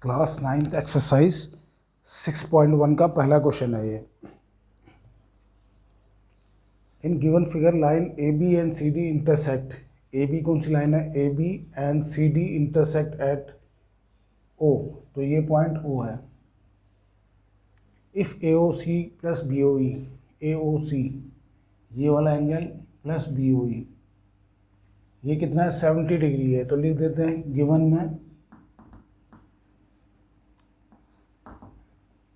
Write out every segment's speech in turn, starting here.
Class 9th exercise 6.1 का पहला question है ये। In given figure line A B and C D intersect. A B कौन सी लाइन है? A B and C D intersect at O, तो ये पॉइंट ओ है। If A O C plus B O E, A O C ये वाला angle plus B O E ये कितना है? 70 डिग्री है। तो लिख देते हैं गिवन में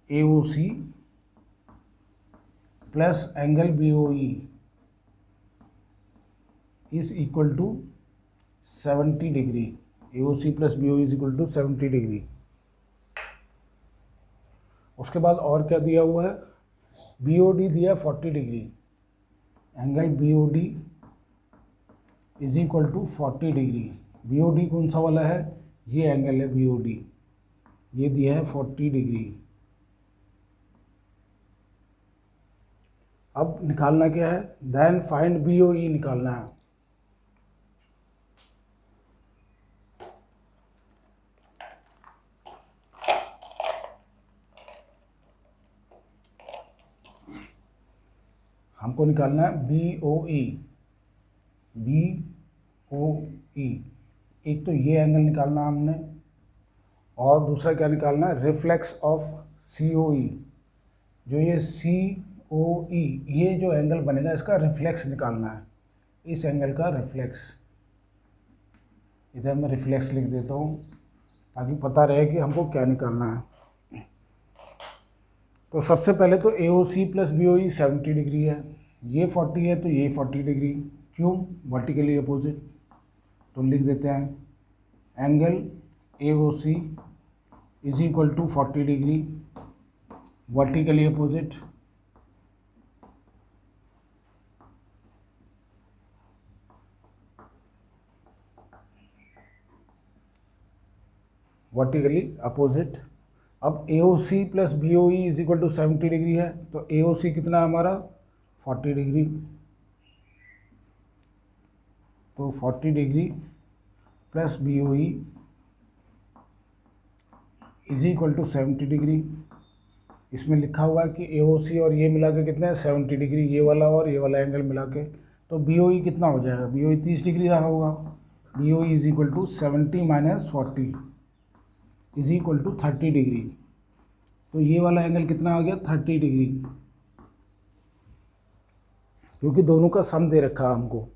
A O C plus angle B O E is equal to 70 degree. A O C plus B O E is equal to 70 degree. उसके बाद और क्या दिया हुआ है? बी ओ डी दिया 40 degree. Angle B O D is equal to 40 degree. B O D कौन सा वाला है? ये एंगल है बी ओ डी, ये दिया है 40 डिग्री। अब निकालना क्या है? देन फाइंड बी ओ ई निकालना है। हमको निकालना है बी ओ ई। बी ओ ई, एक तो ये एंगल निकालना हमने, और दूसरा क्या निकालना है? रिफ्लेक्स ऑफ सी ओ ई। जो ये सी ओ ई ये जो एंगल बनेगा इसका रिफ्लेक्स निकालना है, इस एंगल का रिफ्लेक्स। इधर मैं रिफ्लेक्स लिख देता हूँ ताकि पता रहे कि हमको क्या निकालना है। तो सबसे पहले तो A O C plus B O E 70 degree है, ये 40 है तो ये 40 डिग्री। क्यों? Vertically opposite. तो लिख देते हैं angle A O C is equal to 40 degree vertically opposite. Vertically opposite. अब A O C plus B O E is equal to 70 degree है, तो ए ओ सी कितना है हमारा? 40 डिग्री। तो 40 degree plus B O E is equal to 70 degree. इसमें लिखा हुआ है कि ए ओ सी और ये मिला के कितने हैं? 70 डिग्री, ये वाला और ये वाला एंगल मिला के। तो बी ओ ई कितना हो जाएगा? बी ओ ई 30 डिग्री रहा होगा। B O E is equal to 70 minus 40 is equal to 30 degree. तो ये वाला एंगल कितना आ गया? 30 डिग्री, क्योंकि दोनों का सम दे रखा है हमको।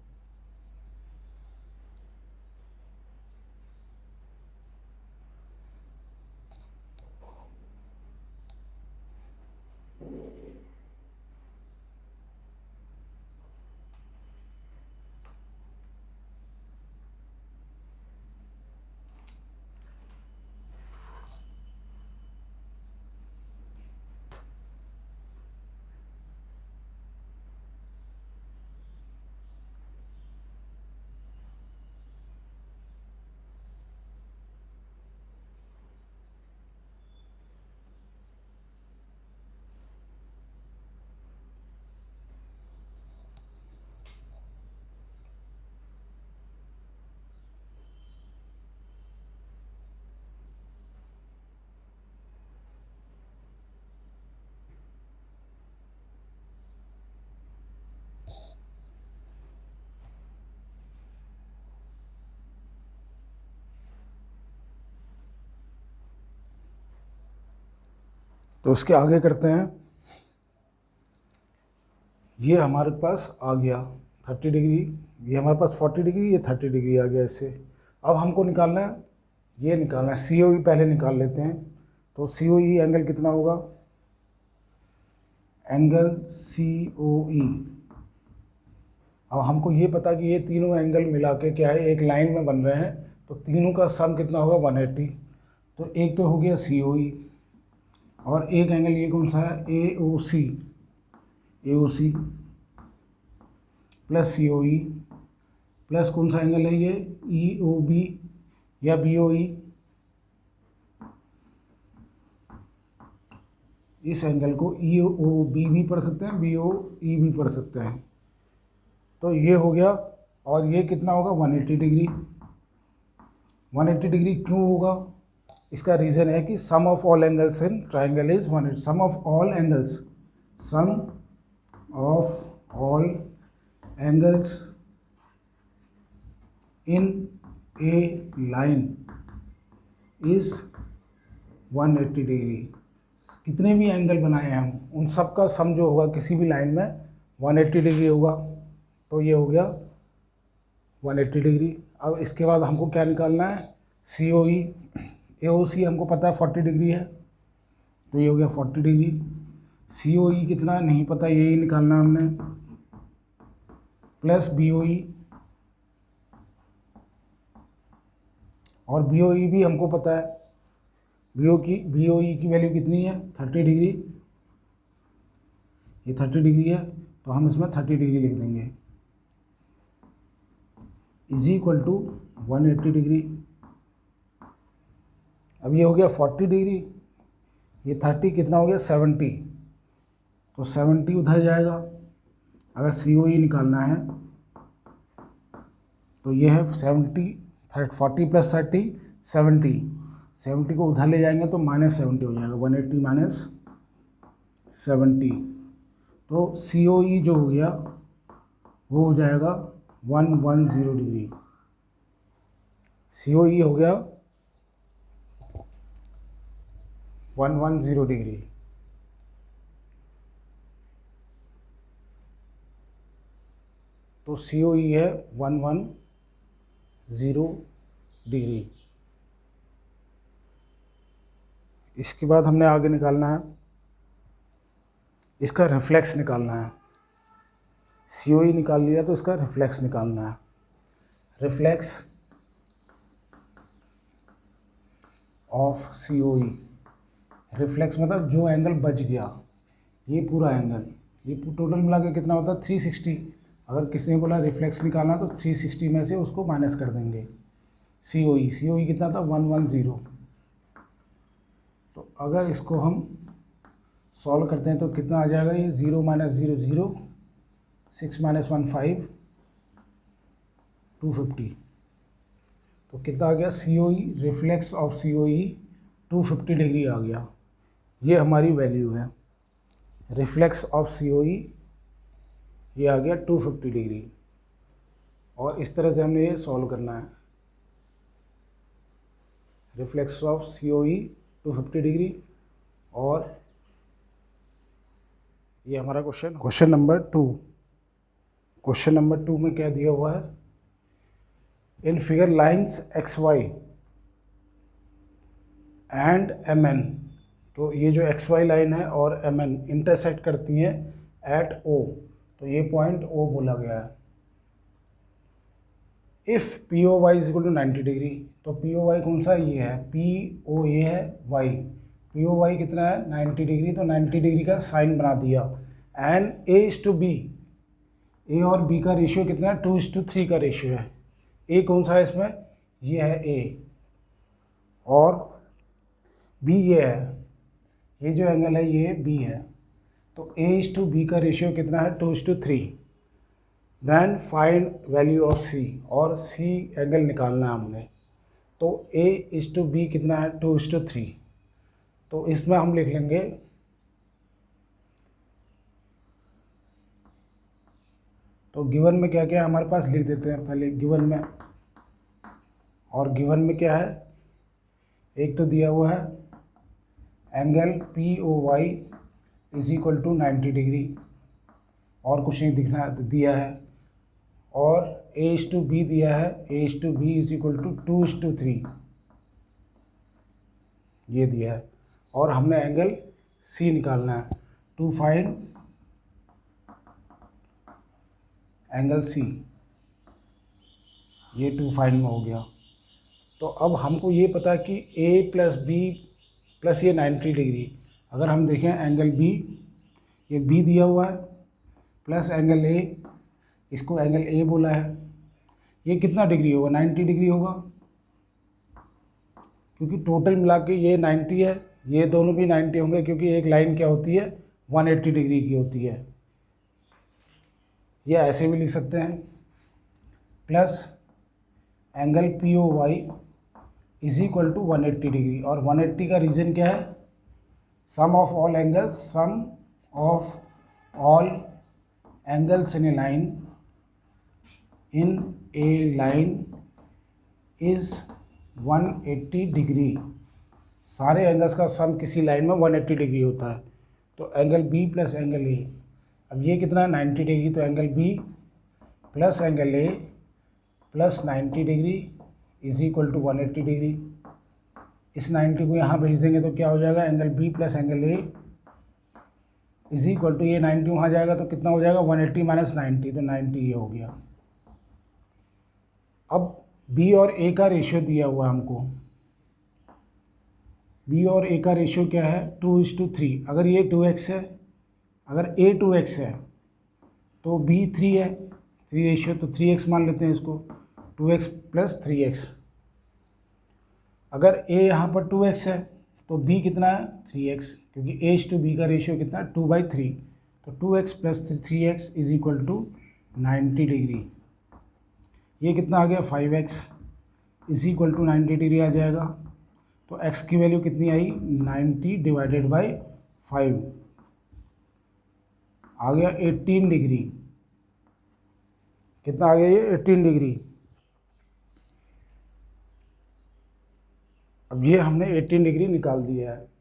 तो उसके आगे करते हैं। ये हमारे पास आ गया 30 डिग्री, ये हमारे पास 40 डिग्री, ये 30 डिग्री आ गया इससे। अब हमको निकालना है, ये निकालना है सी ओ ई। पहले निकाल लेते हैं। तो सी ओ ई एंगल कितना होगा? एंगल सी ओ ई। अब हमको ये पता कि ये तीनों एंगल मिला के क्या है? एक लाइन में बन रहे हैं, तो तीनों का सम कितना होगा? 180। तो एक तो हो गया सी ओ ई, और एक एंगल ये कौन सा है? A O C. A O C plus C O E plus कौन सा एंगल है? ये ई ओ बी या बी ओ ई। इस एंगल को ई ओ बी भी पढ़ सकते हैं, बी ओ ई भी पढ़ सकते हैं। तो ये हो गया, और ये कितना होगा? 180 डिग्री। 180 डिग्री क्यों होगा? इसका रीज़न है कि sum of all angles in triangle is 180। Sum of all angles, sum of all angles in a line is 180 degree. कितने भी एंगल बनाए हैं हम, उन सब का सम जो होगा किसी भी लाइन में 180 डिग्री होगा। तो ये हो गया 180 डिग्री। अब इसके बाद हमको क्या निकालना है, सी ओ ई। ए ओ सी हमको पता है 40 डिग्री है, तो ये हो गया 40 डिग्री। सी ओ ई कितना नहीं पता, यही निकालना है हमने, प्लस बी ओ ई, और बी ओ ई भी हमको पता है। बी ओ ई की वैल्यू कितनी है, 30 डिग्री। ये 30 डिग्री है, तो हम इसमें 30 डिग्री लिख देंगे, इज इक्वल टू 180 डिग्री। अब ये हो गया 40 डिग्री, ये 30 कितना हो गया 70, तो 70 उधर जाएगा। अगर सी ओ ई निकालना है तो ये है 70, 40 प्लस 30 70, 70 को उधर ले जाएंगे तो -70 हो जाएगा, 180 माइनस 70। तो सी ओ ई जो हो गया वो हो जाएगा 110 डिग्री। सी ओ ई हो गया 110 डिग्री। तो सी ओ ई है 110 डिग्री। इसके बाद हमने आगे निकालना है, इसका रिफ्लेक्स निकालना है। सी ओ ई निकाल लिया तो इसका रिफ्लेक्स निकालना है। Reflex of C O E, reflex मतलब जो एंगल बच गया, ये पूरा एंगल, ये टोटल मिला के कितना होता है 360। अगर किसी ने बोला रिफ्लेक्स निकालना तो 360 में से उसको माइनस कर देंगे। सी ओ ई कितना था 110। तो अगर इसको हम सॉल्व करते हैं तो कितना आ जाएगा, ये 0 माइनस 0 0, 6 माइनस 1 5, 250। तो कितना आ गया C O E, reflex of C O E 250 degree आ गया। ये हमारी वैल्यू है, reflex of C O E ये आ गया 250 डिग्री। और इस तरह से हमने ये सॉल्व करना है, reflex of C O E 250 degree. और ये हमारा क्वेश्चन नंबर 2। क्वेश्चन नंबर 2 में क्या दिया हुआ है, in figure lines X Y and M N. तो ये जो एक्स वाई लाइन है और एम एन इंटरसेक्ट करती हैं एट ओ, तो ये पॉइंट ओ बोला गया है। If P O Y is equal to 90 degree, तो पी ओ वाई कौन सा, ये है पी ओ, ये है वाई, पी ओ वाई कितना है 90 डिग्री। तो 90 डिग्री का साइन बना दिया। And A is to B, A और बी का रेशियो कितना है 2:3 का रेशियो है। ए कौन सा है इसमें, ये है ए, और बी ये है, ये जो एंगल है ये बी है। तो ए इज टू बी का रेशियो कितना है 2:3। देन फाइंड वैल्यू ऑफ सी, और सी एंगल निकालना है हमने। तो ए इज टू बी कितना है 2:3। तो इसमें हम लिख लेंगे, तो गिवन में क्या क्या है हमारे पास लिख देते हैं पहले गिवन में। और गिवन में क्या है, एक तो दिया हुआ है angle P O Y is equal to 90 degree, और कुछ नहीं दिखना दिया है। और ए इज टू बी दिया है, A is to B is equal to 2:3 ये दिया है। और हमने एंगल सी निकालना है, टू फाइंड एंगल सी, ये 2 फाइंड में हो गया। तो अब हमको ये पता है कि ए प्लस बी प्लस ये 90 डिग्री, अगर हम देखें एंगल बी, ये बी दिया हुआ है, प्लस एंगल ए, इसको एंगल ए बोला है, ये कितना डिग्री होगा 90 डिग्री होगा, क्योंकि टोटल मिला के ये 90 है, ये दोनों भी 90 होंगे, क्योंकि एक लाइन क्या होती है 180 डिग्री की होती है। ये ऐसे भी लिख सकते हैं, plus angle P O Y is equal to 180 degree. और 180 का रीज़न क्या है? Sum of all angles, sum of all angles in a line is 180 degree. सारे एंगल्स का सम किसी लाइन में 180 डिग्री होता है। तो angle B plus angle A, अब ये कितना है 90 डिग्री, तो angle B plus angle A plus 90 degree is equal to 180 degree. इस 90 को यहाँ भेज देंगे तो क्या हो जाएगा? Angle B plus angle A is equal to, ये 90 वहाँ जाएगा तो कितना हो जाएगा? 180 माइनस 90, तो 90 ये हो गया। अब बी और ए का रेशियो दिया हुआ है हमको। बी और ए का रेशियो क्या है? 2:3। अगर ये 2x है, अगर a 2x है तो b 3 है, 3 रेशियो, तो 3x मान लेते हैं इसको, 2x प्लस 3x। अगर a यहाँ पर 2x है तो b कितना है? 3x, क्योंकि a/b का रेशियो कितना है? 2/3। तो 2x plus 3x is equal to 90 degree. ये कितना आ गया? 5x is equal to 90 degree आ जाएगा। तो x की वैल्यू कितनी आई? 90 डिवाइडेड बाई 5 आ गया 18 डिग्री। कितना आ गया ये? 18 डिग्री। अब ये हमने 18 डिग्री निकाल दिया है।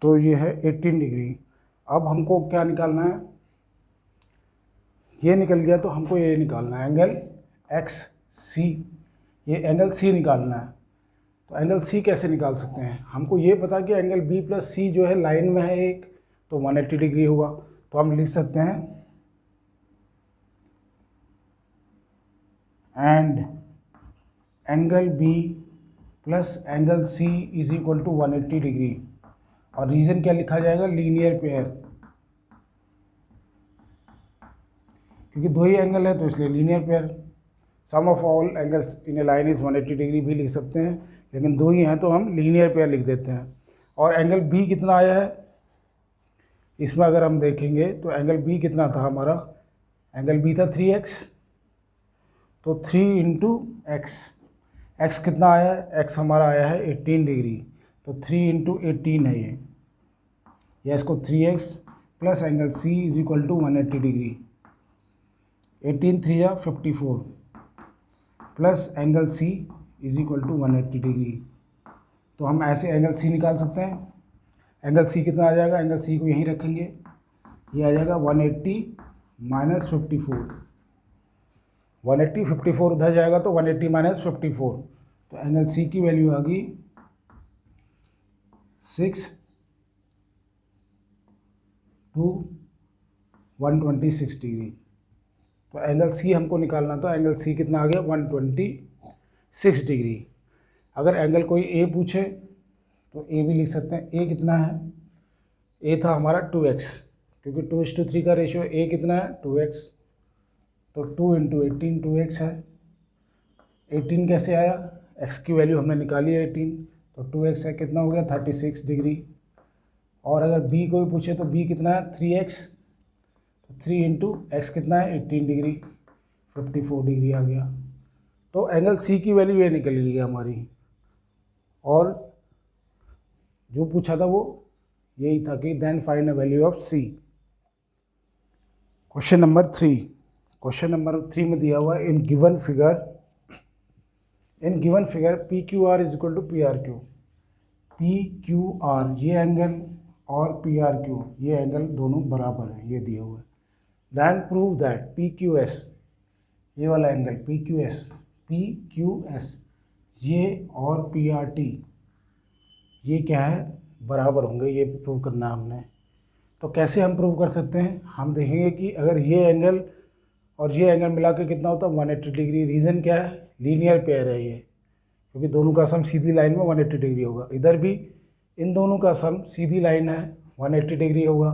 तो ये है 18 डिग्री। अब हमको क्या निकालना है? ये निकल गया तो हमको ये निकालना है एंगल एक्स सी, ये एंगल सी निकालना है। तो एंगल सी कैसे निकाल सकते हैं? हमको ये पता कि एंगल बी प्लस सी जो है लाइन में है एक, तो 180 डिग्री होगा। तो हम लिख सकते हैं and angle B plus angle C is equal to 180 degree. और रीजन क्या लिखा जाएगा? लीनियर पेयर, क्योंकि दो ही एंगल है तो इसलिए linear pair. Sum of all angles in a line is 180 degree भी लिख सकते हैं, लेकिन दो ही हैं तो हम लीनियर पेयर लिख देते हैं। और एंगल बी कितना आया है इसमें? अगर हम देखेंगे तो एंगल बी कितना था हमारा? एंगल बी था 3x, तो 3 इंटू एक्स, एक्स कितना आया है? एक्स हमारा आया है 18 डिग्री, तो 3 इंटू 18 है ये, या इसको 3x plus angle C is equal to 180 degree. 18 3 या 54 plus angle C is equal to 180 degree. तो हम ऐसे एंगल सी निकाल सकते हैं। एंगल सी कितना आ जाएगा? एंगल सी को यहीं रखेंगे, ये आ जाएगा 180 माइनस 54। 180 54 उधर जाएगा तो 180 माइनस 54, तो एंगल सी की वैल्यू आ गई 6 to 126 डिग्री। तो एंगल सी हमको निकालना था, एंगल सी कितना आ गया? 126 डिग्री। अगर एंगल कोई ए पूछे तो ए भी लिख सकते हैं। ए कितना है? ए था हमारा 2x, क्योंकि 2:3 का रेशियो। ए कितना है? 2x, तो 2 इंटू 18 2x है। 18 कैसे आया? x की वैल्यू हमने निकाली है 18, तो 2x है, कितना हो गया? 36 डिग्री। और अगर b कोई पूछे तो b कितना है? 3x, तो 3 इंटू एक्स कितना है? 18 डिग्री, 54 डिग्री आ गया। तो एंगल सी की वैल्यू ये निकल गई हमारी। और जो पूछा था वो यही था कि then find the value of C. Question number 3, question number 3 में दिया हुआ in given figure P Q R is equal to P R Q. P Q R ये एंगल और पी आर क्यू ये एंगल दोनों बराबर है, ये दिया हुआ है। Then prove that P Q S, ये वाला एंगल पी क्यू एस ये और पी आर टी ये क्या है, बराबर होंगे, ये प्रूव करना है हमने। तो कैसे हम प्रूव कर सकते हैं, हम देखेंगे कि अगर ये एंगल और ये एंगल मिला के कितना होता है 180 डिग्री। रीज़न क्या है, लीनियर पेयर है ये, क्योंकि दोनों का सम सीधी लाइन में 180 डिग्री होगा। इधर भी इन दोनों का सम सीधी लाइन है 180 डिग्री होगा,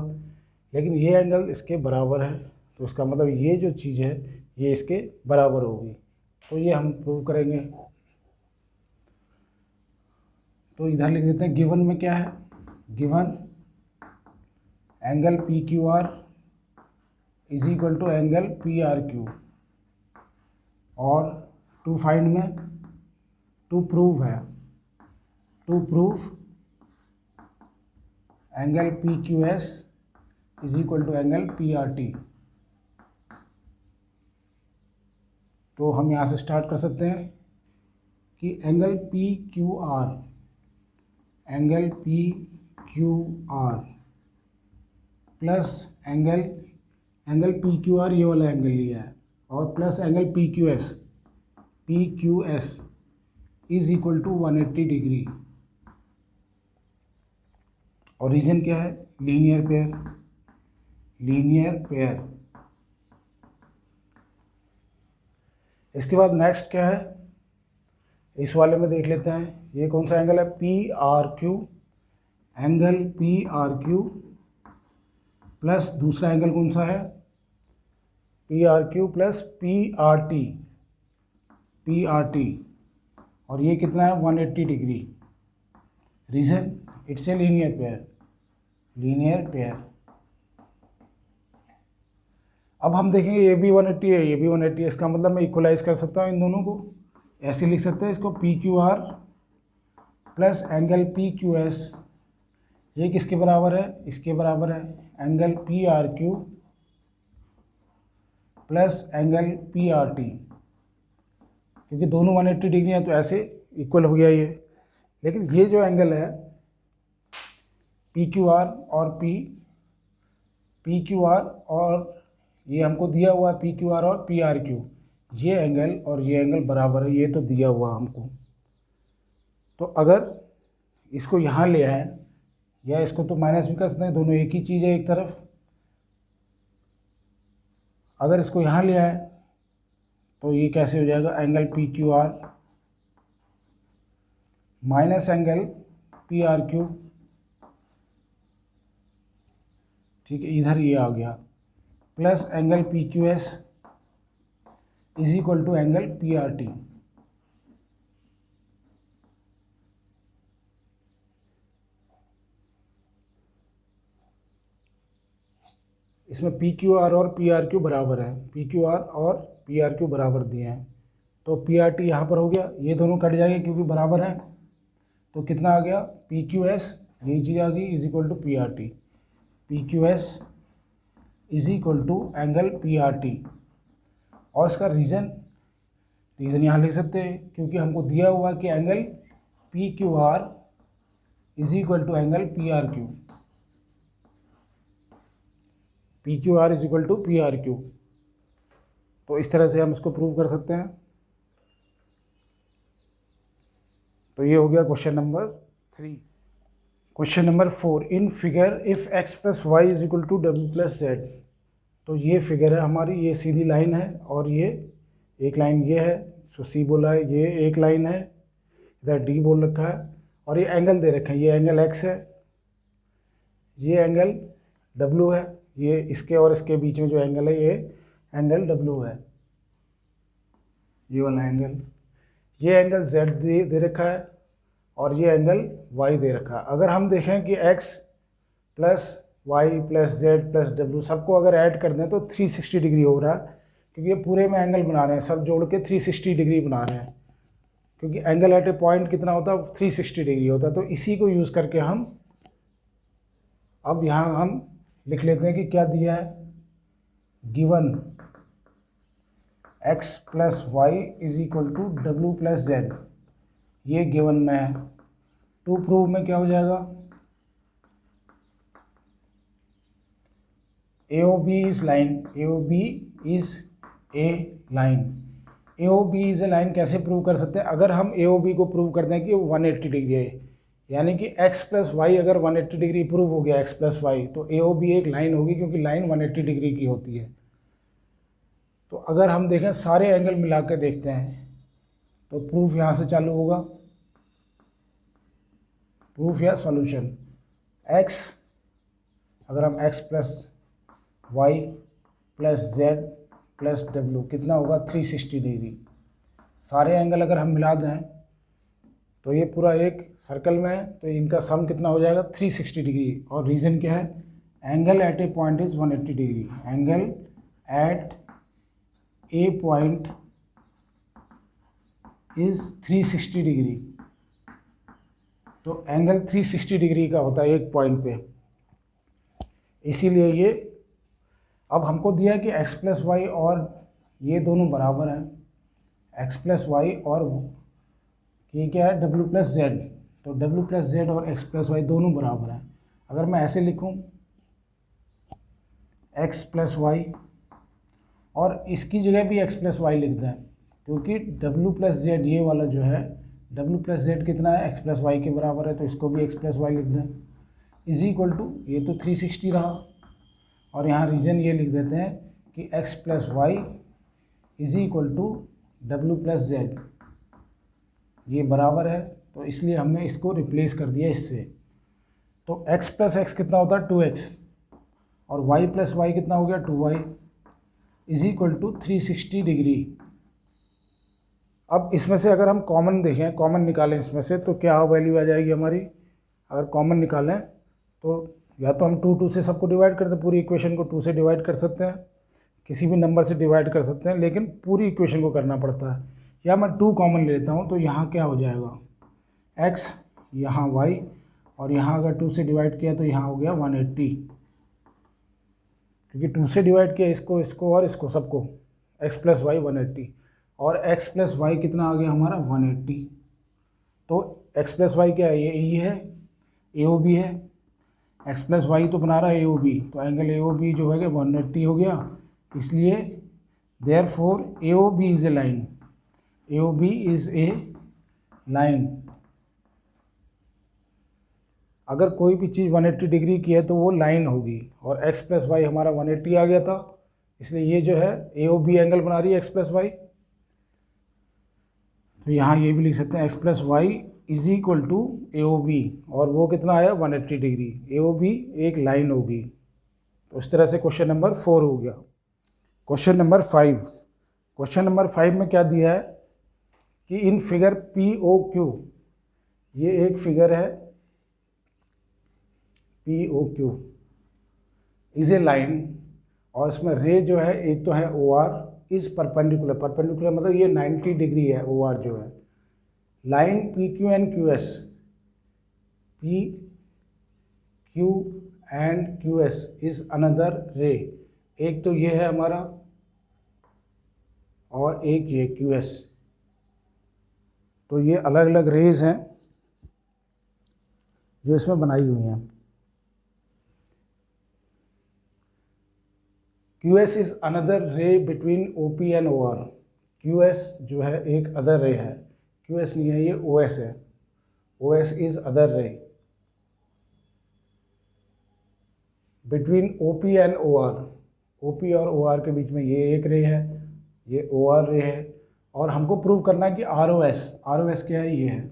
लेकिन ये एंगल इसके बराबर है, तो इसका मतलब ये जो चीज़ है ये इसके बराबर होगी। तो ये हम प्रूव करेंगे। तो इधर लिख देते हैं, गिवन में क्या है, given angle P Q R is equal to angle P R Q, और टू फाइंड में टू प्रूव है, to prove angle P Q S is equal to angle P R T. तो हम यहाँ से स्टार्ट कर सकते हैं कि angle P Q R, angle P Q R plus angle P Q R, ये वाला एंगल लिया है, और plus angle P Q S is equal to 180 degree. और रीजन क्या है, लीनियर पेयर, लीनियर पेयर। इसके बाद नेक्स्ट क्या है, इस वाले में देख लेते हैं, ये कौन सा एंगल है, P R Q, angle P R Q plus दूसरा एंगल कौन सा है, P R Q plus P R T, और ये कितना है 180 degree. Reason, it's a linear pair, linear pair. अब हम देखेंगे ये भी 180 है, ये भी 180 है, इसका मतलब मैं इक्वलाइज कर सकता हूँ इन दोनों को, ऐसे लिख सकते हैं इसको, P Q R plus angle P Q S, ये किसके बराबर है, इसके बराबर है angle P R Q plus angle P R T, क्योंकि दोनों 180 डिग्री हैं तो ऐसे इक्वल हो गया ये। लेकिन ये जो एंगल है पी क्यू आर और पी क्यू आर, और ये हमको दिया हुआ है पी क्यू आर और पी आर क्यू, ये एंगल और ये एंगल बराबर है, ये तो दिया हुआ हमको। तो अगर इसको यहाँ ले आए या इसको तो माइनस भी कर सकते हैं, दोनों एक ही चीज़ है एक तरफ। अगर इसको यहाँ ले आए तो ये कैसे हो जाएगा, angle P Q R minus angle P R Q, ठीक है, इधर ये आ गया, plus angle P Q S is equal to angle P R T. इसमें पी क्यू आर और पी आर क्यू बराबर है, पी क्यू आर और पी आर क्यू बराबर दिए हैं, तो पी आर टी यहाँ पर हो गया, ये दोनों कट जाएंगे क्योंकि बराबर है। तो कितना आ गया, पी क्यू एस, यही चीज़ आ गई, is equal to P R T, P Q S is equal to angle P R T. और इसका रीज़न यहाँ लिख सकते हैं, क्योंकि हमको दिया हुआ कि angle P Q R is equal to angle P R Q, P Q R is equal to P R Q. तो इस तरह से हम इसको प्रूव कर सकते हैं। तो ये हो गया question number 3। Question number 4, in figure if x plus Y is equal to W plus Z. तो ये फिगर है हमारी, ये सीधी लाइन है और ये एक लाइन ये है, सो सी बोला है, ये एक लाइन है, इधर डी बोल रखा है, और ये एंगल दे रखे हैं, ये एंगल x है, ये एंगल w है, ये इसके और इसके बीच में जो एंगल है ये एंगल w है, ये वाला एंगल। ये एंगल z दे रखा है और ये एंगल y दे रखा है। अगर हम देखें कि x plus Y plus Z plus W सबको अगर ऐड कर दें तो 360 डिग्री हो रहा है, क्योंकि ये पूरे में एंगल बना रहे हैं, सब जोड़ के 360 डिग्री बना रहे हैं, क्योंकि एंगल एट ए पॉइंट कितना होता है, 360 डिग्री होता है। तो इसी को यूज़ करके हम अब यहाँ हम लिख लेते हैं कि क्या दिया है, given x plus Y is equal to W plus Z, ये गिवन में है। टू प्रूव में क्या हो जाएगा, AOB is line, AOB is a line, AOB is a line कैसे प्रूव कर सकते हैं, अगर हम AOB को प्रूव करते हैं कि वो 180 डिग्री है, यानी कि x प्लस वाई अगर 180 डिग्री प्रूव हो गया x प्लस वाई, तो ए ओ बी एक लाइन होगी, क्योंकि लाइन 180 डिग्री की होती है। तो अगर हम देखें सारे एंगल मिला के देखते हैं तो प्रूफ यहाँ से चालू होगा, प्रूफ या सॉल्यूशन। x अगर हम x plus Y plus Z plus W कितना होगा 360 डिग्री। सारे एंगल अगर हम मिला दें तो ये पूरा एक सर्कल में है, तो इनका सम कितना हो जाएगा 360 डिग्री। और रीज़न क्या है, angle at a point is 180 degree, angle at a point is 360 degree. तो एंगल 360 डिग्री का होता है एक पॉइंट पे, इसीलिए ये अब हमको दिया है कि x प्लस वाई और ये दोनों बराबर हैं, x प्लस वाई और ये क्या है w प्लस जेड। तो w प्लस जेड और x प्लस वाई दोनों बराबर हैं। अगर मैं ऐसे लिखूं x प्लस वाई और इसकी जगह भी x प्लस वाई लिख दें, क्योंकि w प्लस जेड ये वाला जो है w प्लस जेड कितना है x प्लस वाई के बराबर है, तो इसको भी x प्लस वाई लिख दें इज इक्वल टू, ये तो 360 रहा, और यहाँ रीजन ये लिख देते हैं कि x plus Y is equal to W plus Z, ये बराबर है, तो इसलिए हमने इसको रिप्लेस कर दिया इससे। तो x प्लस एक्स कितना होता है 2x, और y प्लस वाई कितना हो गया 2y is equal to 360 degree. अब इसमें से अगर हम कॉमन देखें, कॉमन निकालें इसमें से, तो क्या वैल्यू आ जाएगी हमारी। अगर कॉमन निकालें तो या तो हम 2 से सबको डिवाइड करते हैं, पूरी इक्वेशन को 2 से डिवाइड कर सकते हैं, किसी भी नंबर से डिवाइड कर सकते हैं, लेकिन पूरी इक्वेशन को करना पड़ता है। या मैं 2 कॉमन लेता हूँ, तो यहाँ क्या हो जाएगा x, यहाँ y, और यहाँ अगर 2 से डिवाइड किया तो यहाँ हो गया 180, क्योंकि 2 से डिवाइड किया इसको और इसको सबको, x प्लस वाई 180, और x प्लस वाई कितना आ गया हमारा 180। तो x प्लस वाई क्या है, ये है ए ओ बी है, x प्लस वाई तो बना रहा है ए ओ बी, तो एंगल ए ओ बी जो है 180 हो गया, इसलिए therefore A O B is a line, A O B is a line. अगर कोई भी चीज़ 180 डिग्री की है तो वो लाइन होगी, और x प्लस वाई हमारा 180 आ गया था, इसलिए ये जो है ए ओ बी एंगल बना रही है x प्लस वाई। तो यहाँ ये भी लिख सकते हैं x plus Y is equal to A O B, और वो कितना आया 180 डिग्री, ए ओ बी एक लाइन होगी। तो इस तरह से क्वेश्चन नंबर 4 हो गया। क्वेश्चन नंबर 5, क्वेश्चन नंबर 5 में क्या दिया है कि in figure P O Q, ये एक फिगर है P O Q is a line, और इसमें रे जो है एक तो है O R is perpendicular, perpendicular मतलब ये 90 डिग्री है ओ आर जो है। Line P Q and Q S, P Q and Q S is another ray, एक तो ये है हमारा और एक ये क्यू एस, तो ये अलग अलग रेज हैं जो इसमें बनाई हुई हैं। Q S is another ray between O P and O R, Q S जो है एक अदर रे है, क्यू एस नहीं है, ये ओ एस है, O S is other ray between O P and O R, O P और ओ आर के बीच में ये एक रे है, ये ओ आर रे है, और हमको प्रूव करना है कि आर ओ एस क्या है, ये है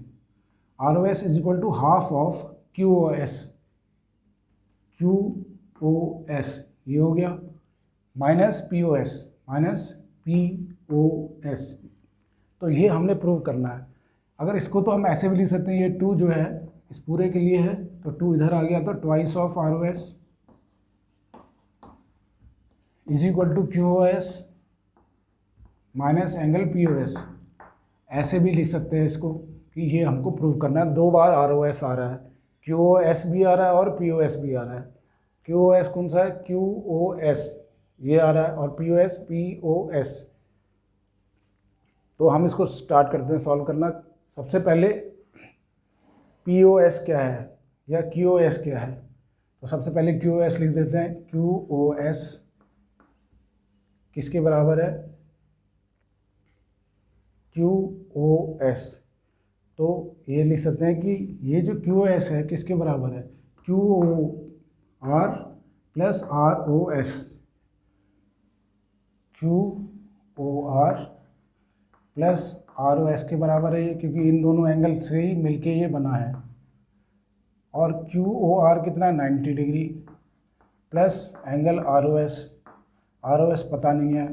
R O S is equal to half of Q O S, Q O S ये हो गया, minus P O S, minus P O S. तो ये हमने प्रूव करना है। अगर इसको तो हम ऐसे भी लिख सकते हैं, ये 2 जो है इस पूरे के लिए है, तो 2 इधर आ गया, तो twice of R O S is equal to Q O S minus angle P O S, ऐसे भी लिख सकते हैं इसको कि ये हमको प्रूव करना है। 2 बार आर ओ एस आ रहा है, क्यू ओ एस भी आ रहा है और पी ओ एस भी आ रहा है। क्यू ओ एस कौन सा है, क्यू ओ एस ये आ रहा है, और P O S P O S. तो हम इसको स्टार्ट करते हैं सॉल्व करना। सबसे पहले पी ओ एस क्या है या क्यू ओ एस क्या है, तो सबसे पहले क्यू ओ एस लिख देते हैं। क्यू ओ एस किसके बराबर है, क्यू ओ एस, तो ये लिख सकते हैं कि ये जो क्यू एस है किसके बराबर है, Q O R plus R O S, Q O R plus R O S के बराबर है ये, क्योंकि इन दोनों एंगल से ही मिलके ये बना है। और क्यू ओ आर कितना है 90 degree plus angle R O S पता नहीं है,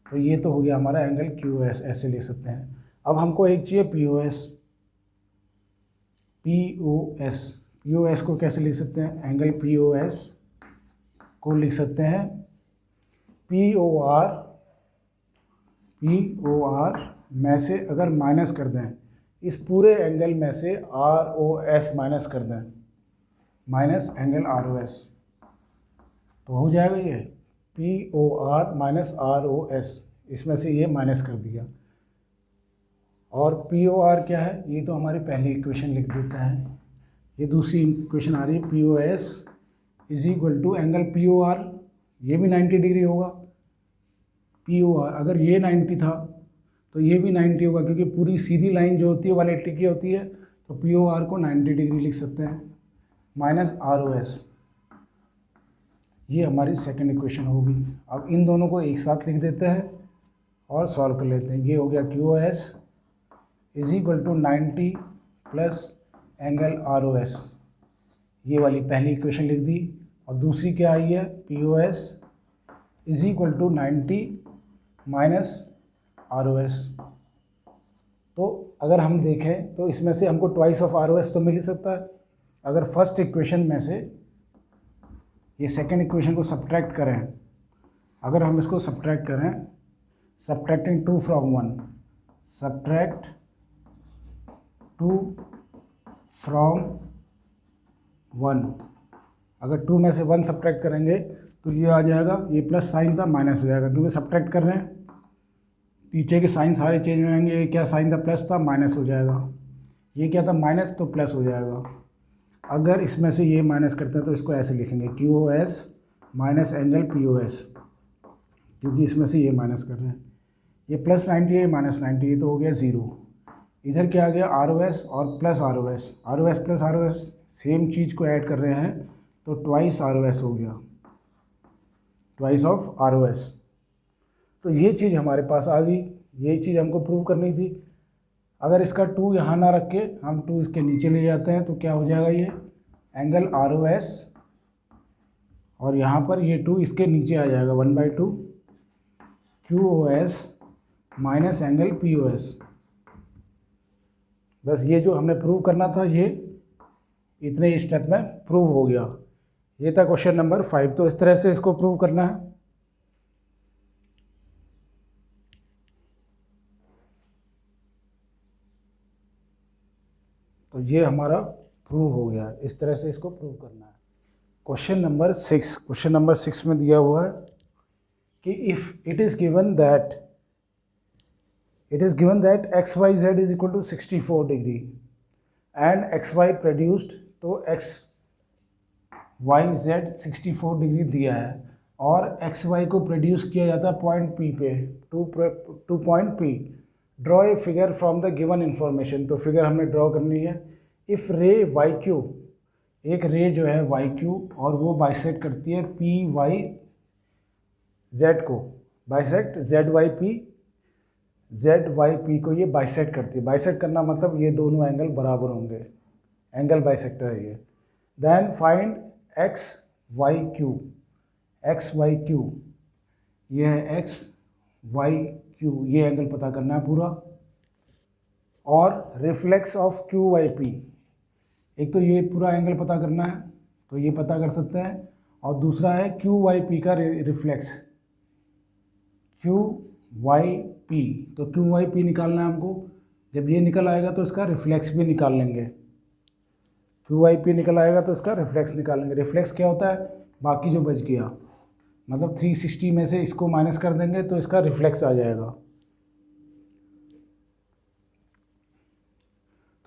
तो ये तो हो गया हमारा एंगल क्यू एस, ऐसे लिख सकते हैं। अब हमको एक चाहिए पी ओ एस को कैसे लिख सकते हैं, एंगल पी ओ एस को लिख सकते हैं पी ओ आर में से अगर माइनस कर दें, इस पूरे एंगल में से आर ओ एस माइनस कर दें, minus angle R O S, तो हो जाएगा ये P O R minus R O S, इसमें से ये माइनस कर दिया। और पी ओ आर क्या है, ये तो हमारी पहली इक्वेशन लिख देता है। ये दूसरी इक्वेशन आ रही है P O S is equal to angle P O R, ये भी 90 डिग्री होगा। पी ओ आर अगर ये 90 था तो ये भी 90 होगा, क्योंकि पूरी सीधी लाइन जो होती है 180 की होती है, तो पी ओ आर को 90 डिग्री लिख सकते हैं माइनस आर ओ एस। ये हमारी सेकेंड इक्वेशन होगी। अब इन दोनों को एक साथ लिख देते हैं और सॉल्व कर लेते हैं। ये हो गया Q O S is equal to 90 plus angle R O S, ये वाली पहली इक्वेशन लिख दी। और दूसरी क्या आई है, P O S is equal to 90 minus R O S. तो अगर हम देखें तो इसमें से हमको twice of R O S तो मिल ही सकता है। अगर फर्स्ट इक्वेशन में से ये सेकेंड इक्वेशन को सब्ट्रैक्ट करें, अगर हम इसको सब्ट्रैक्ट करें, सब्ट्रैक्टिंग 2 फ्रॉम 1, सब्ट्रैक्ट 2 फ्रॉम 1, अगर 2 में से 1 सब्ट्रैक्ट करेंगे तो ये आ जाएगा, ये प्लस साइन था माइनस हो जाएगा, क्योंकि सब्ट्रैक्ट कर रहे हैं, पीछे के साइन सारे चेंज हो जाएंगे। ये क्या साइन था, प्लस था, माइनस हो जाएगा। ये क्या था, माइनस, तो प्लस हो जाएगा। अगर इसमें से ये माइनस करते हैं तो इसको ऐसे लिखेंगे Q O S minus angle P O S, क्योंकि इसमें से ये माइनस कर रहे हैं। ये प्लस 90 है, माइनस 90, ये तो हो गया 0। इधर क्या आ गया, आर ओ एस और plus R O S, R O S plus R O S same चीज़ को ऐड कर रहे हैं, तो ट्वाइस आर ओ एस हो गया, twice of R O S. तो ये चीज़ हमारे पास आ गई, ये चीज़ हमको प्रूव करनी थी। अगर इसका 2 यहाँ ना रख के हम 2 इसके नीचे ले जाते हैं तो क्या हो जाएगा, ये एंगल आर ओ एस, और यहाँ पर ये 2 इसके नीचे आ जाएगा 1/2 Q O S minus angle P O S. बस ये जो हमने प्रूव करना था ये इतने स्टेप में प्रूव हो गया। ये था क्वेश्चन नंबर 5। तो इस तरह से इसको प्रूव करना है। तो ये हमारा प्रूव हो गया, इस तरह से इसको प्रूव करना है। क्वेश्चन नंबर 6 में दिया हुआ है कि if it is given that X Y Z is equal to 64 degree and X Y produced, तो एक्स वाई जेड 64 डिग्री दिया है और एक्स वाई को प्रोड्यूस किया जाता है पॉइंट पी पे, two point P. Draw a figure from the given information, तो फिगर हमने ड्रॉ करनी है। इफ़ रे वाई क्यू, एक रे जो है वाई क्यू और वो बाइसेक्ट करती है पी वाई जेड को, बाइसेक्ट जेड वाई पी को ये बाइसेक्ट करती है। बाइसेक्ट करना मतलब ये दोनों एंगल बराबर होंगे, एंगल बाइसेक्टर है ये। Then find X Y Q, ये है एक्स वाई क्यू, ये एंगल पता करना है पूरा। और reflex of Q Y P, एक तो ये पूरा एंगल पता करना है, तो ये पता कर सकते हैं। और दूसरा है क्यू वाई पी का रिफ्लेक्स, क्यू वाई पी, तो क्यू वाई पी निकालना है हमको। जब ये निकल आएगा तो इसका रिफ्लेक्स भी निकाल लेंगे, क्यू वाई पी निकल आएगा तो इसका रिफ्लेक्स निकाल लेंगे। रिफ्लेक्स क्या होता है, बाकी जो बच गया, मतलब 360 में से इसको माइनस कर देंगे तो इसका रिफ्लेक्स आ जाएगा।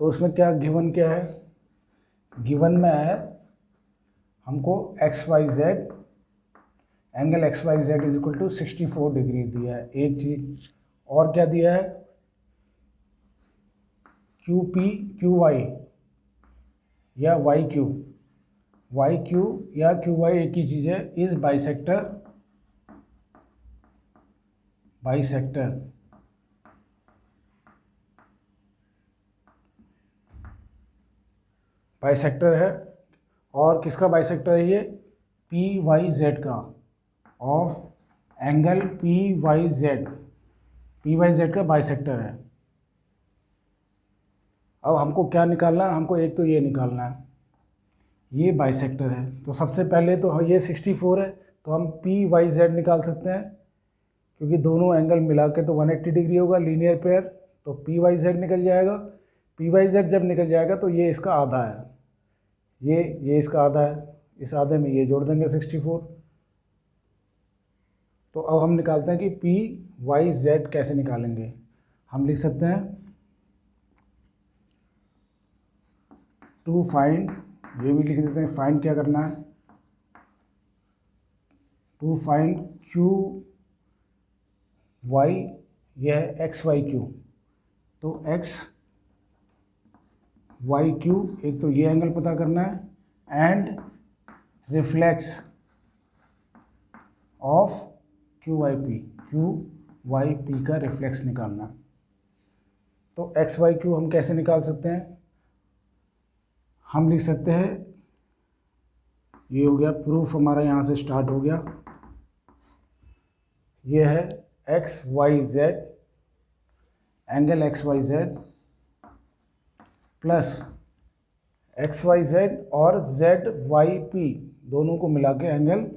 तो उसमें क्या गिवन क्या है, गिवन में है हमको X Y Z, angle X Y Z is equal to 64 degree दिया है एक चीज़। और क्या दिया है, क्यू पी क्यू वाई या वाई क्यू या क्यू वाई एक ही चीज़ है, इज बाइसेक्टर बाइसेक्टर है। और किसका बाइसेक्टर है ये? पी वाई जेड का, of angle P Y Z का बाइसेक्टर है। अब हमको क्या निकालना है? हमको एक तो ये निकालना है, ये बाइसेक्टर है। तो सबसे पहले तो ये 64 है, तो हम पी वाई जेड निकाल सकते हैं, क्योंकि दोनों एंगल मिला के तो 180 डिग्री होगा, लीनियर पेयर। तो पी वाई जेड निकल जाएगा। पी वाई जेड जब निकल जाएगा तो ये इसका आधा है, ये इसका आधा है, इस आधे में ये जोड़ देंगे 64। तो अब हम निकालते हैं कि पी वाई जेड कैसे निकालेंगे। हम लिख सकते हैं टू फाइंड, ये भी लिख देते हैं, फाइंड क्या करना है, टू फाइंड क्यू वाई, यह है एक्स वाई क्यू। तो एक्स वाई क्यू, एक तो ये एंगल पता करना है, and reflex of Q Y P का रिफ्लेक्स निकालना। तो एक्स वाई क्यू हम कैसे निकाल सकते हैं? हम लिख सकते हैं, ये हो गया प्रूफ हमारा, यहाँ से स्टार्ट हो गया। ये है X Y Z, angle X Y Z plus X Y Z और जेड वाई पी, दोनों को मिला के एंगल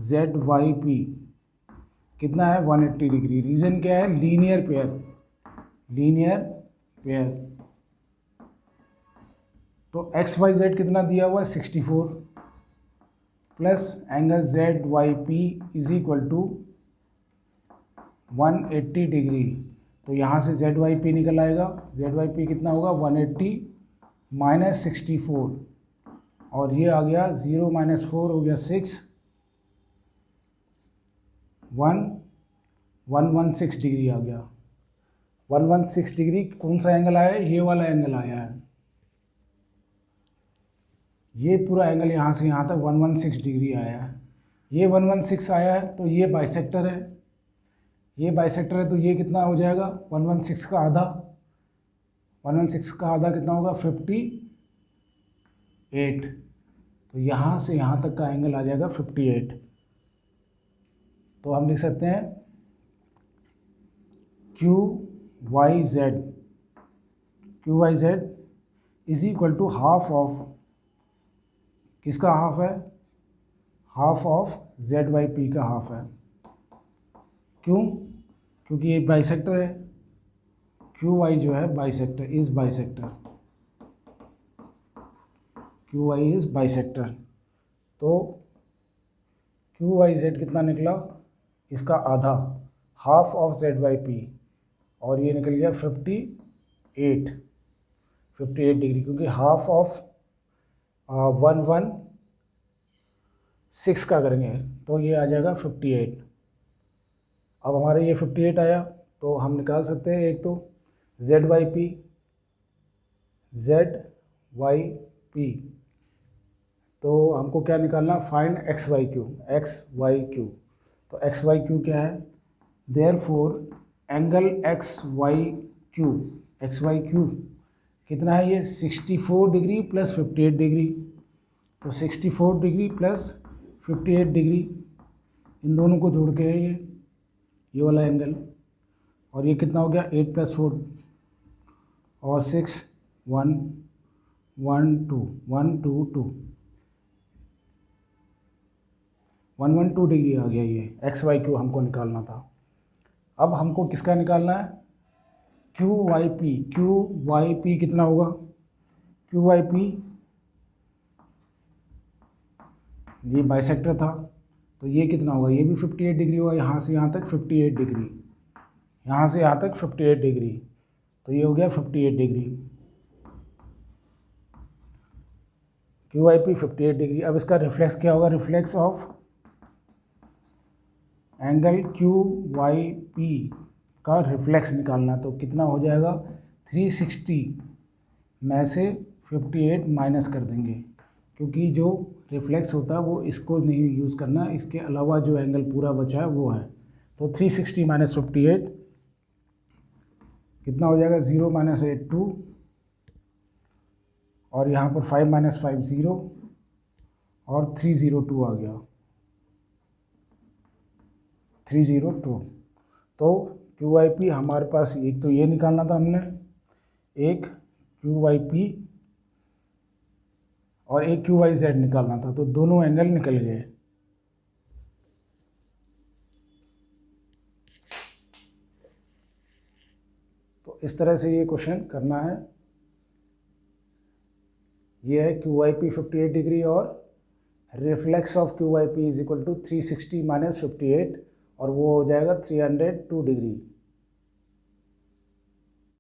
जेड वाई पी कितना है? 180 डिग्री। रीज़न क्या है? Linear pair. तो एक्स वाई जेड कितना दिया हुआ है? 64 plus angle Z Y P is equal to 180 degree. तो यहाँ से जेड वाई पी निकल आएगा। जेड वाई पी कितना होगा? 180 माइनस 64, और ये आ गया 0 माइनस 4 हो गया 6, 116 डिग्री आ गया। 116 डिग्री कौन सा एंगल आया है? ये वाला एंगल आया है। ये पूरा एंगल यहाँ से यहाँ तक 116 डिग्री आया है। ये 116 आया है, तो ये बाइसेक्टर है। ये बाइसेक्टर है, तो ये कितना हो जाएगा? 116 का आधा। 116 का आधा कितना होगा? 58। तो यहाँ से यहाँ तक का एंगल आ जाएगा 58। तो हम लिख सकते हैं Q Y Z is equal to half of, किसका हाफ है? Half of Z Y P का हाफ है। क्यों? क्योंकि ये बाइसेक्टर है। क्यू वाई जो है bisector, is bisector, Q Y is bisector. तो क्यू वाई जेड कितना निकला? इसका आधा, half of Z Y P, और ये निकल गया 58 डिग्री, क्योंकि हाफ ऑफ 116 का करेंगे तो ये आ जाएगा 58। अब हमारे ये 58 आया, तो हम निकाल सकते हैं एक तो जेड वाई पी। तो हमको क्या निकालना? Find X Y Q. तो एक्स वाई क्यू क्या है? Therefore angle X Y Q कितना है? ये 64 डिग्री प्लस 58 डिग्री। तो 64 डिग्री प्लस 58 डिग्री, इन दोनों को जोड़ के है ये वाला एंगल। और ये कितना हो गया? 8 प्लस 4 और 6, 112 डिग्री आ गया। ये एक्स वाई क्यू हमको निकालना था। अब हमको किसका निकालना है? क्यू वाई पी कितना होगा? क्यू वाई पी, ये बाइसेक्टर था, तो ये कितना होगा? ये भी 58 डिग्री होगा। यहाँ से यहाँ तक 58 डिग्री, यहाँ से यहाँ तक 58 डिग्री, तो ये हो गया 58 degree. Q Y P 58 degree. अब इसका रिफ्लेक्स क्या होगा? Reflex of angle Q Y P का रिफ्लेक्स निकालना, तो कितना हो जाएगा? 360 में से 58 माइनस कर देंगे, क्योंकि जो रिफ्लेक्स होता है वो इसको नहीं यूज़ करना, इसके अलावा जो एंगल पूरा बचा है वो है। तो 360 माइनस 58 कितना हो जाएगा, 0 माइनस 8 2, और यहाँ पर 5 माइनस 5 0, और 302 आ गया, 302। तो QYP हमारे पास एक तो ये निकालना था हमने, एक QYP और एक QYZ निकालना था, तो दोनों एंगल निकल गए। तो इस तरह से ये क्वेश्चन करना है। ये है QYP 58 डिग्री और reflex of QYP is equal to 360 minus 58, और वो हो जाएगा 302 डिग्री।